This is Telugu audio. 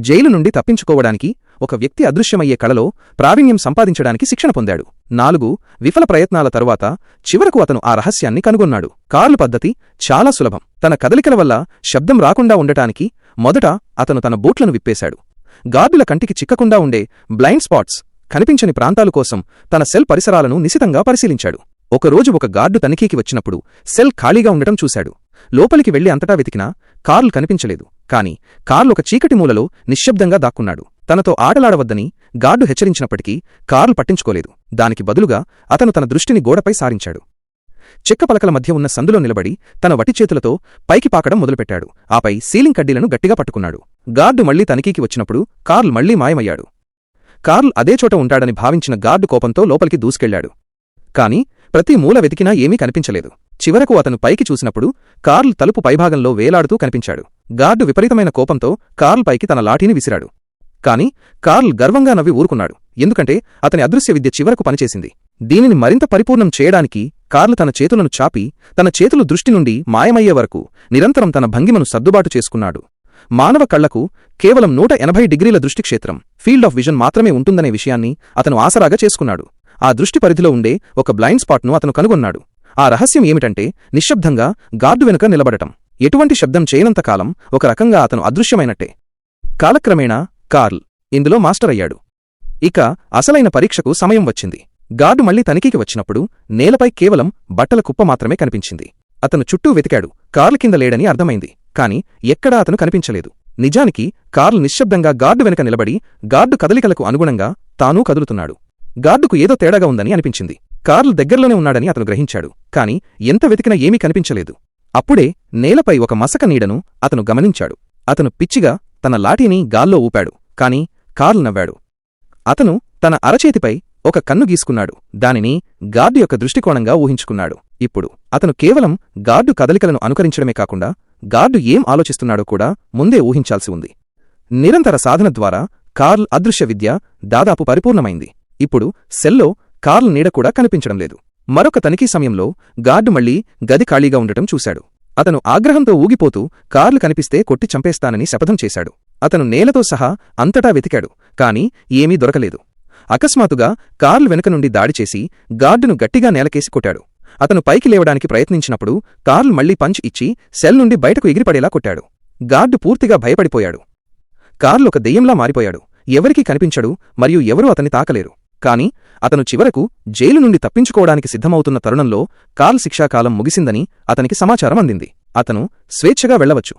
జైలు నుండి తప్పించుకోవడానికి ఒక వ్యక్తి అదృశ్యమయ్యే కళలో ప్రావీణ్యం సంపాదించడానికి శిక్షణ పొందాడు. 4 విఫల ప్రయత్నాల తరువాత చివరకు అతను ఆ రహస్యాన్ని కనుగొన్నాడు. కార్ల్ పద్ధతి చాలా సులభం. తన కదలికల వల్ల శబ్దం రాకుండా ఉండటానికి మొదట అతను తన బూట్లను విప్పేశాడు. గార్డుల కంటికి చిక్కకుండా ఉండే బ్లైండ్ స్పాట్స్, కనిపించని ప్రాంతాలు కోసం తన సెల్ పరిసరాలను నిశితంగా పరిశీలించాడు. ఒకరోజు ఒక గార్డు తనిఖీకి వచ్చినప్పుడు సెల్ ఖాళీగా ఉండటం చూశాడు. లోపలికి వెళ్లి అంతటా వెతికినా కార్ల్ కనిపించలేదు. కాని కార్ల్ ఒక చీకటి మూలలో నిశ్శబ్దంగా దాక్కున్నాడు. తనతో ఆటలాడవద్దని గార్డు హెచ్చరించినప్పటికీ కార్ల్ పట్టించుకోలేదు. దానికి బదులుగా అతను తన దృష్టిని గోడపై సారించాడు. చెక్క పలకల మధ్య ఉన్న సందులో నిలబడి తన వటి చేతులతో పైకి పాకడం మొదలుపెట్టాడు. ఆపై సీలింగ్ కడ్డీలను గట్టిగా పట్టుకున్నాడు. గార్డు మళ్లీ తనిఖీకి వచ్చినప్పుడు కార్ల్ మళ్లీ మాయమయ్యాడు. కార్ల్ అదే చోట ఉంటాడని భావించిన గార్డు కోపంతో లోపలికి దూసుకెళ్లాడు. కాని ప్రతి మూల వెతికినా ఏమీ కనిపించలేదు. చివరకు అతను పైకి చూసినప్పుడు కార్ల్ తలుపు పైభాగంలో వేలాడుతూ కనిపించాడు. గార్డు విపరీతమైన కోపంతో కార్ల్ పైకి తన లాఠీని విసిరాడు. కాని కార్ల్ గర్వంగా నవ్వి ఊరుకున్నాడు. ఎందుకంటే అతని అదృశ్య విద్య చివరకు పనిచేసింది. దీనిని మరింత పరిపూర్ణం చేయడానికి కార్ల్ తన చేతులను చాపి తన చేతులు దృష్టి నుండి మాయమయ్యే వరకు నిరంతరం తన భంగిమను సర్దుబాటు చేసుకున్నాడు. మానవ కళ్లకు కేవలం 180 డిగ్రీల దృష్టిక్షేత్రం, ఫీల్డ్ ఆఫ్ విజన్ మాత్రమే ఉంటుందనే విషయాన్ని అతను ఆసరాగా చేసుకున్నాడు. ఆ దృష్టి పరిధిలో ఉండే ఒక బ్లైండ్ స్పాట్ను అతను కనుగొన్నాడు. ఆ రహస్యం ఏమిటంటే నిశ్శబ్దంగా గార్డు వెనుక నిలబడటం. ఎటువంటి శబ్దం చేయనంతకాలం ఒక రకంగా అతను అదృశ్యమైనట్టే. కాలక్రమేణా కార్ల్ ఇందులో మాస్టర్ అయ్యాడు. ఇక అసలైన పరీక్షకు సమయం వచ్చింది. గార్డు మళ్లీ తనిఖీకి వచ్చినప్పుడు నేలపై కేవలం బట్టల కుప్ప మాత్రమే కనిపించింది. అతను చుట్టూ వెతికాడు. కార్ల్ కింద లేడని అర్థమైంది. కాని ఎక్కడా అతను కనిపించలేదు. నిజానికి కార్ల్ నిశ్శబ్దంగా గార్డు వెనుక నిలబడి గార్డు కదలికలకు అనుగుణంగా తానూ కదులుతున్నాడు. గార్డుకు ఏదో తేడాగా ఉందని అనిపించింది. కార్ల్ దగ్గరలోనే ఉన్నాడని అతను గ్రహించాడు. కాని ఎంత వెతికినా ఏమీ కనిపించలేదు. అప్పుడే నేలపై ఒక మసక నీడను అతను గమనించాడు. అతను పిచ్చిగా తన లాఠీని గాల్లో ఊపాడు. కాని కార్ల్ నవ్వాడు. అతను తన అరచేతిపై ఒక కన్ను గీసుకున్నాడు. దానిని గార్డు యొక్క దృష్టికోణంగా ఊహించుకున్నాడు. ఇప్పుడు అతను కేవలం గార్డు కదలికలను అనుకరించడమే కాకుండా గార్డు ఏం ఆలోచిస్తున్నాడో కూడా ముందే ఊహించాల్సి ఉంది. నిరంతర సాధన ద్వారా కార్ల్ అదృశ్య విద్య దాదాపు పరిపూర్ణమైంది. ఇప్పుడు సెల్లో కార్ల్ నీడ కూడా కనిపించడం లేదు. మరొక తనిఖీ సమయంలో గార్డు మళ్లీ గది ఖాళీగా ఉండటం చూశాడు. అతను ఆగ్రహంతో ఊగిపోతూ కార్ల్ కనిపిస్తే కొట్టి చంపేస్తానని శపథం చేశాడు. అతను నేలతో సహా అంతటా వెతికాడు. కాని ఏమీ దొరకలేదు. అకస్మాత్తుగా కార్ల్ వెనుక నుండి దాడిచేసి గార్డును గట్టిగా నేలకేసి కొట్టాడు. అతను పైకి లేవడానికి ప్రయత్నించినప్పుడు కార్ల్ మళ్లీ పంచ్ ఇచ్చి సెల్ నుండి బయటకు ఎగిరిపడేలా కొట్టాడు. గార్డు పూర్తిగా భయపడిపోయాడు. కార్ల్ ఒక దెయ్యంలా మారిపోయాడు. ఎవరికీ కనిపించడు మరియు ఎవరూ అతన్ని తాకలేరు. కాని అతను చివరకు జైలు నుండి తప్పించుకోవడానికి సిద్ధమవుతున్న తరుణంలో కార్ల్ శిక్షాకాలం ముగిసిందని అతనికి సమాచారం అందింది. అతను స్వేచ్ఛగా వెళ్లవచ్చు.